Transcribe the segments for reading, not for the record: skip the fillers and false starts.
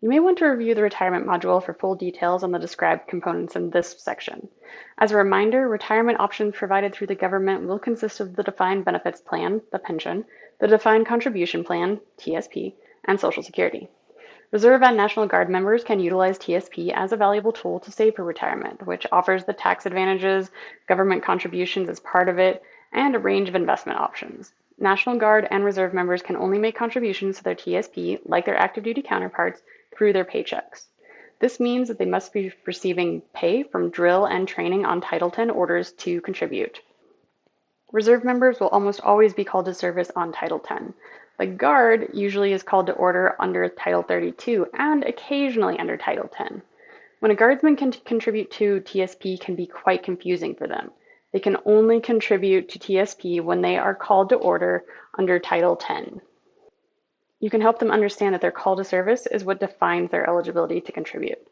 You may want to review the retirement module for full details on the described components in this section. As a reminder, retirement options provided through the government will consist of the Defined Benefits Plan, the pension, the Defined Contribution Plan, TSP, and Social Security. Reserve and National Guard members can utilize TSP as a valuable tool to save for retirement, which offers the tax advantages, government contributions as part of it, and a range of investment options. National Guard and Reserve members can only make contributions to their TSP, like their active duty counterparts, through their paychecks. This means that they must be receiving pay from drill and training on Title 10 orders to contribute. Reserve members will almost always be called to service on Title 10. The Guard usually is called to order under Title 32 and occasionally under Title 10. When a Guardsman can contribute to TSP can be quite confusing for them. They can only contribute to TSP when they are called to order under Title 10. You can help them understand that their call to service is what defines their eligibility to contribute.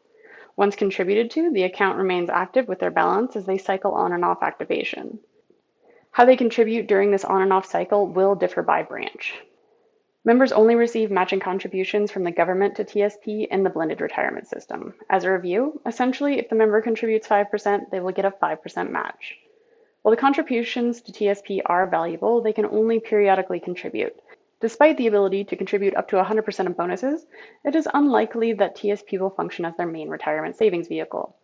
Once contributed to, the account remains active with their balance as they cycle on and off activation. How they contribute during this on and off cycle will differ by branch. Members only receive matching contributions from the government to TSP in the blended retirement system. As a review, essentially, if the member contributes 5%, they will get a 5% match. While the contributions to TSP are valuable, they can only periodically contribute. Despite the ability to contribute up to 100% of bonuses, it is unlikely that TSP will function as their main retirement savings vehicle.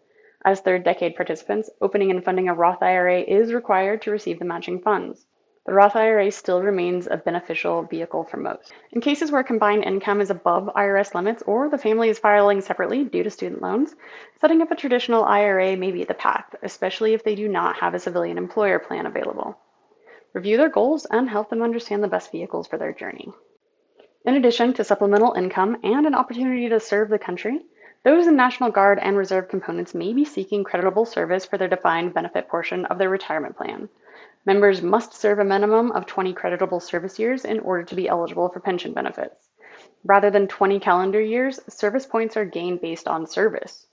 As third-decade participants, opening and funding a Roth IRA is required to receive the matching funds. The Roth IRA still remains a beneficial vehicle for most. In cases where combined income is above IRS limits or the family is filing separately due to student loans, setting up a traditional IRA may be the path, especially if they do not have a civilian employer plan available. Review their goals and help them understand the best vehicles for their journey. In addition to supplemental income and an opportunity to serve the country, those in National Guard and Reserve components may be seeking creditable service for their defined benefit portion of their retirement plan. Members must serve a minimum of 20 creditable service years in order to be eligible for pension benefits. Rather than 20 calendar years, service points are gained based on service.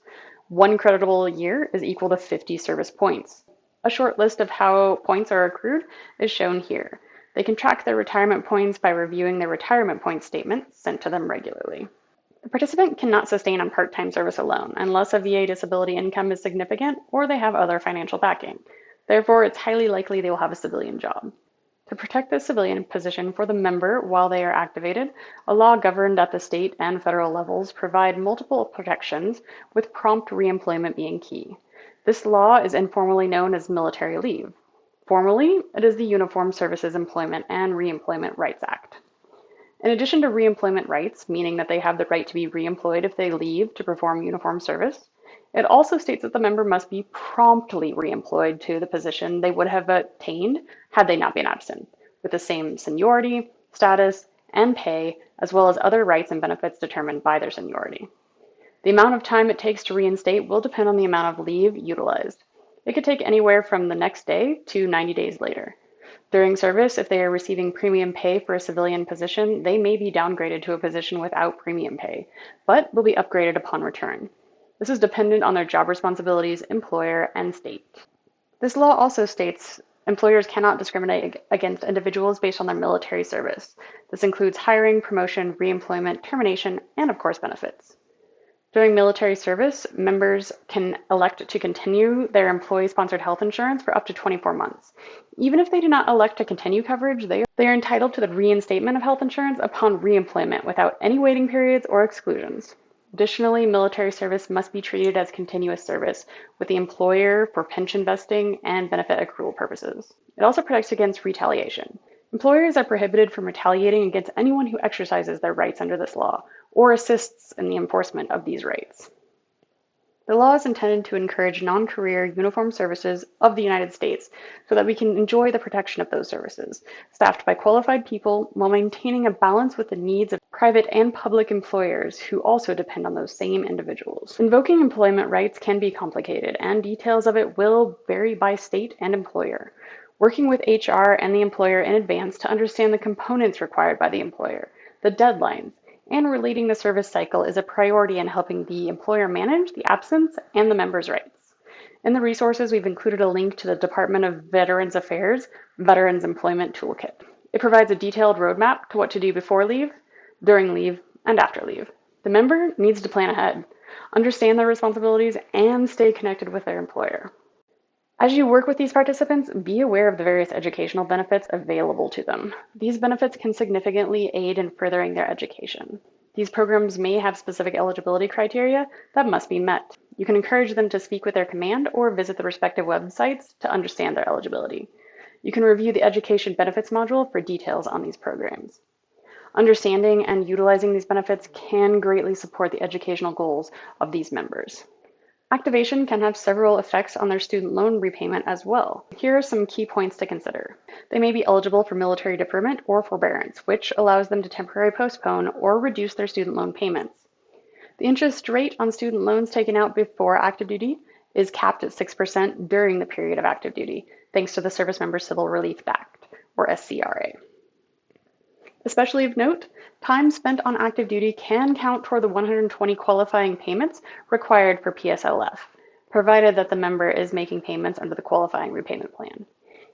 One creditable year is equal to 50 service points. A short list of how points are accrued is shown here. They can track their retirement points by reviewing their retirement point statement sent to them regularly. The participant cannot sustain on part-time service alone unless a VA disability income is significant or they have other financial backing. Therefore, it's highly likely they will have a civilian job. To protect the civilian position for the member while they are activated, a law governed at the state and federal levels provide multiple protections, with prompt reemployment being key. This law is informally known as military leave. Formally, it is the Uniformed Services Employment and Reemployment Rights Act. In addition to reemployment rights, meaning that they have the right to be reemployed if they leave to perform uniformed service, it also states that the member must be promptly reemployed to the position they would have attained had they not been absent, with the same seniority, status, and pay, as well as other rights and benefits determined by their seniority. The amount of time it takes to reinstate will depend on the amount of leave utilized. It could take anywhere from the next day to 90 days later. During service, if they are receiving premium pay for a civilian position, they may be downgraded to a position without premium pay, but will be upgraded upon return. This is dependent on their job responsibilities, employer, and state. This law also states employers cannot discriminate against individuals based on their military service. This includes hiring, promotion, reemployment, termination, and of course benefits. During military service, members can elect to continue their employee-sponsored health insurance for up to 24 months. Even if they do not elect to continue coverage, they are entitled to the reinstatement of health insurance upon reemployment without any waiting periods or exclusions. Additionally, military service must be treated as continuous service with the employer for pension vesting and benefit accrual purposes. It also protects against retaliation. Employers are prohibited from retaliating against anyone who exercises their rights under this law or assists in the enforcement of these rights. The law is intended to encourage non-career uniformed services of the United States so that we can enjoy the protection of those services, staffed by qualified people while maintaining a balance with the needs of private and public employers who also depend on those same individuals. Invoking employment rights can be complicated, and details of it will vary by state and employer. Working with HR and the employer in advance to understand the components required by the employer, the deadlines, and relating the service cycle is a priority in helping the employer manage the absence and the member's rights. In the resources, we've included a link to the Department of Veterans Affairs Veterans Employment Toolkit. It provides a detailed roadmap to what to do before leave, during leave, and after leave. The member needs to plan ahead, understand their responsibilities, and stay connected with their employer. As you work with these participants, be aware of the various educational benefits available to them. These benefits can significantly aid in furthering their education. These programs may have specific eligibility criteria that must be met. You can encourage them to speak with their command or visit the respective websites to understand their eligibility. You can review the Education Benefits module for details on these programs. Understanding and utilizing these benefits can greatly support the educational goals of these members. Activation can have several effects on their student loan repayment as well. Here are some key points to consider. They may be eligible for military deferment or forbearance, which allows them to temporarily postpone or reduce their student loan payments. The interest rate on student loans taken out before active duty is capped at 6% during the period of active duty, thanks to the Service Member Civil Relief Act, or SCRA. Especially of note, time spent on active duty can count toward the 120 qualifying payments required for PSLF, provided that the member is making payments under the qualifying repayment plan.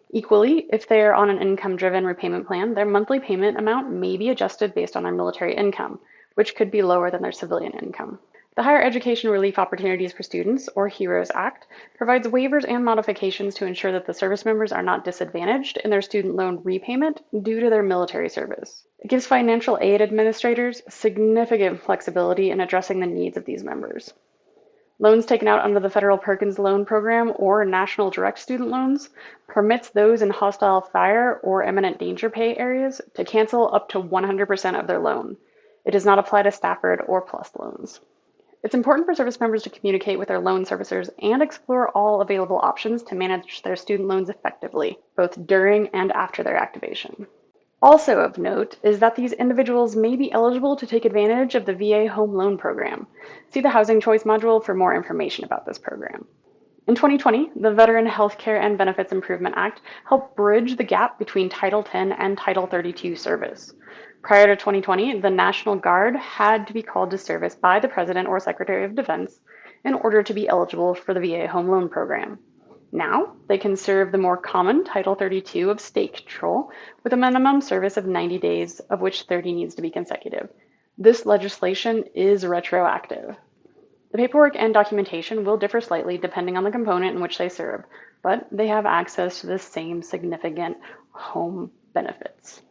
Equally, if they are on an income-driven repayment plan, their monthly payment amount may be adjusted based on their military income, which could be lower than their civilian income. The Higher Education Relief Opportunities for Students, or HEROES Act, provides waivers and modifications to ensure that the service members are not disadvantaged in their student loan repayment due to their military service. It gives financial aid administrators significant flexibility in addressing the needs of these members. Loans taken out under the Federal Perkins Loan Program or National Direct Student Loans permits those in hostile fire or imminent danger pay areas to cancel up to 100% of their loan. It does not apply to Stafford or PLUS loans. It's important for service members to communicate with their loan servicers and explore all available options to manage their student loans effectively, both during and after their activation. Also of note is that these individuals may be eligible to take advantage of the VA Home Loan Program. See the Housing Choice module for more information about this program. In 2020, the Veteran Healthcare and Benefits Improvement Act helped bridge the gap between Title 10 and Title 32 service. Prior to 2020, the National Guard had to be called to service by the President or Secretary of Defense in order to be eligible for the VA Home Loan Program. Now, they can serve the more common Title 32 of state control with a minimum service of 90 days, of which 30 needs to be consecutive. This legislation is retroactive. The paperwork and documentation will differ slightly depending on the component in which they serve, but they have access to the same significant home benefits.